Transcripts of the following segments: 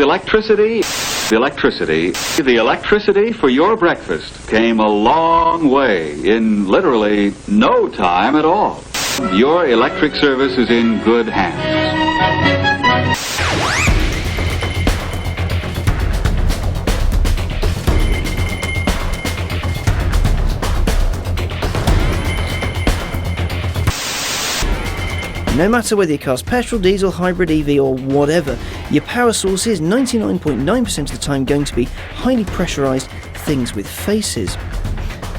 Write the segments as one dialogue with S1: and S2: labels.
S1: Electricity for your breakfast came a long way in literally no time at all. Your electric service is in good hands.
S2: No matter whether your car's petrol, diesel, hybrid, EV or whatever, your power source is 99.9% of the time going to be highly pressurised things with faces.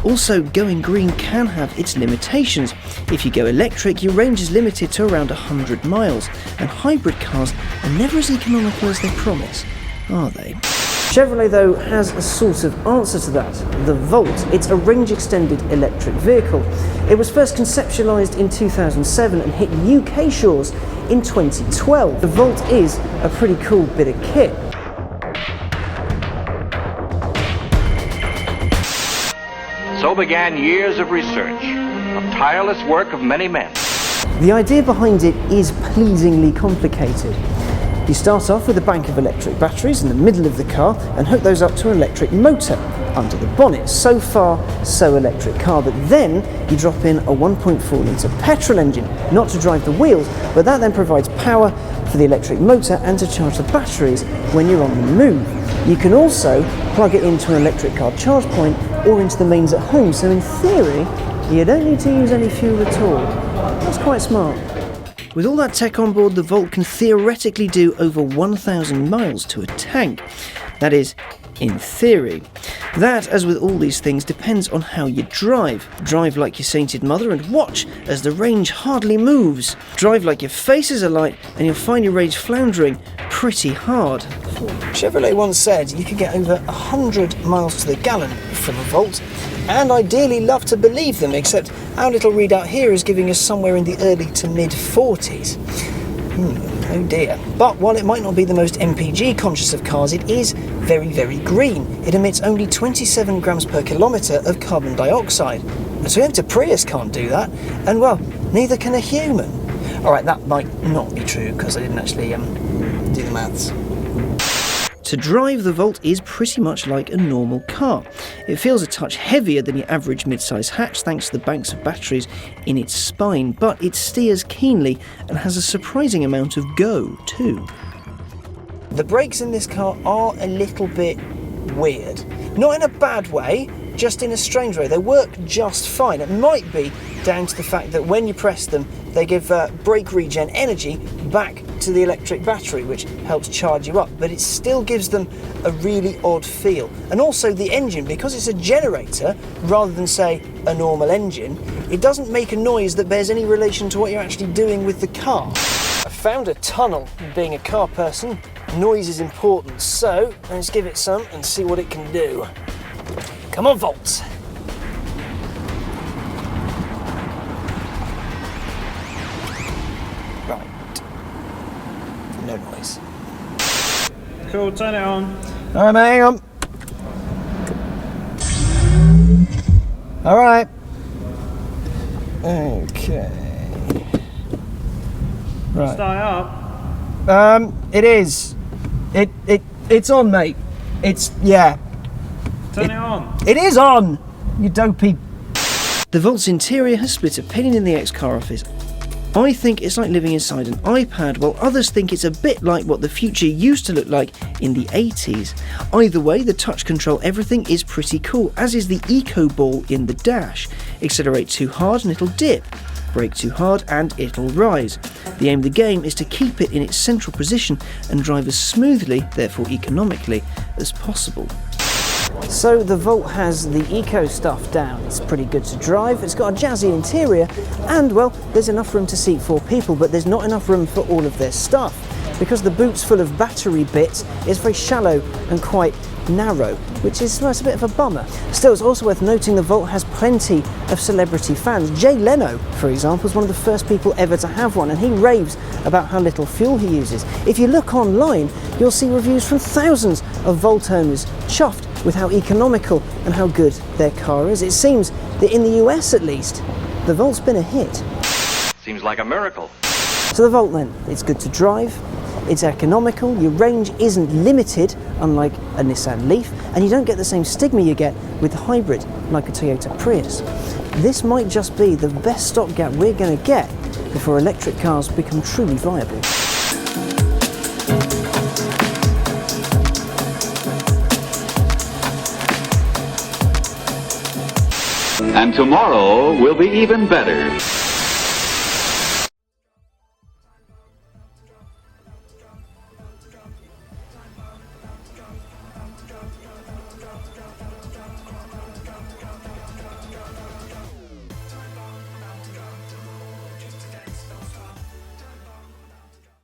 S2: Also, going green can have its limitations. If you go electric, your range is limited to around 100 miles, and hybrid cars are never as economical as they promise, are they? Chevrolet, though, has a sort of answer to that. The Volt. It's a range-extended electric vehicle. It was first conceptualised in 2007 and hit UK shores in 2012. The Volt is a pretty cool bit of kit.
S3: So began years of research, of tireless work of many men.
S2: The idea behind it is pleasingly complicated. You start off with a bank of electric batteries in the middle of the car and hook those up to an electric motor under the bonnet. So far, so electric car. But then you drop in a 1.4 litre petrol engine, not to drive the wheels, but that then provides power for the electric motor and to charge the batteries when you're on the move. You can also plug it into an electric car charge point or into the mains at home. So in theory, you don't need to use any fuel at all. That's quite smart. With all that tech on board, the Volt can theoretically do over 1,000 miles to a tank. That is, in theory. That, as with all these things, depends on how you drive. Drive like your sainted mother and watch as the range hardly moves. Drive like your face is alight and you'll find your range floundering pretty hard. Chevrolet once said you could get over 100 miles to the gallon from a Volt, and ideally love to believe them, except our little readout here is giving us somewhere in the early to mid-40s. Oh dear. But while it might not be the most MPG conscious of cars, it is very, very green. It emits only 27 grams per kilometre of carbon dioxide. A Toyota Prius can't do that, and well, neither can a human. Alright, that might not be true because I didn't actually do the maths. To drive, the Volt is pretty much like a normal car. It feels a touch heavier than your average mid-size hatch thanks to the banks of batteries in its spine, but it steers keenly and has a surprising amount of go too. The brakes in this car are a little bit weird. Not in a bad way, just in a strange way. They work just fine. It might be down to the fact that when you press them, they give brake regen energy back to the electric battery, which helps charge you up, but it still gives them a really odd feel. And also the engine, because it's a generator rather than, say, a normal engine, it doesn't make a noise that bears any relation to what you're actually doing with the car. I found a tunnel. Being a car person, noise is important, so let's give it some and see what it can do. Come on, Volt! Right. No noise.
S4: Cool, turn it on.
S2: Alright, mate, hang on. Alright. Okay. Right.
S4: Start up.
S2: It is. It's on, mate. Yeah.
S4: Turn it on.
S2: It is on! You dopey. The Volt's interior has split opinion in the XCAR office. I think it's like living inside an iPad, while others think it's a bit like what the future used to look like in the 80s. Either way, the touch control everything is pretty cool, as is the eco ball in the dash. Accelerate too hard and it'll dip. Brake too hard and it'll rise. The aim of the game is to keep it in its central position and drive as smoothly, therefore economically, as possible. So the Volt has the eco stuff down. It's pretty good to drive, it's got a jazzy interior, and well, there's enough room to seat 4 people, but there's not enough room for all of their stuff. Because the boot's full of battery bits, it's very shallow and quite narrow, which is well, it's a bit of a bummer. Still, it's also worth noting the Volt has plenty of celebrity fans. Jay Leno, for example, was one of the first people ever to have one, and he raves about how little fuel he uses. If you look online, you'll see reviews from thousands of Volt owners chuffed with how economical and how good their car is. It seems that in the US at least, the Volt's been a hit.
S3: Seems like a miracle.
S2: So the Volt then, it's good to drive, It's economical, your range isn't limited, unlike a Nissan Leaf, and you don't get the same stigma you get with a hybrid, like a Toyota Prius. This might just be the best stopgap we're going to get before electric cars become truly viable.
S1: And tomorrow will be even better.